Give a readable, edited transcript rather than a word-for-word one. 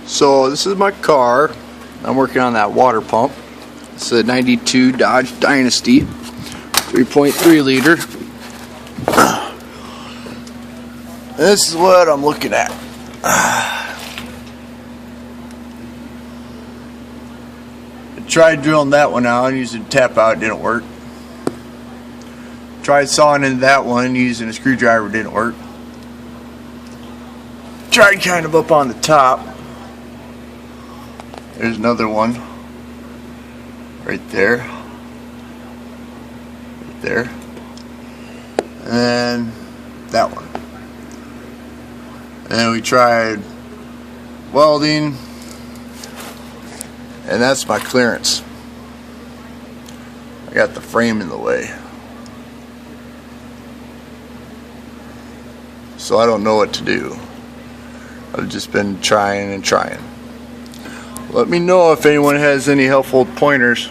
So this is my car. I'm working on that water pump. It's a 92 Dodge Dynasty 3.3 liter. This is what I'm looking at. I tried drilling that one out using a tap out, it didn't work. Tried sawing into that one using a screwdriver, didn't work. Tried kind of up on the top. There's another one right there, right there, and that one. And we tried welding, and that's my clearance. I got the frame in the way, so I don't know what to do. I've just been trying and trying. Let me know if anyone has any helpful pointers.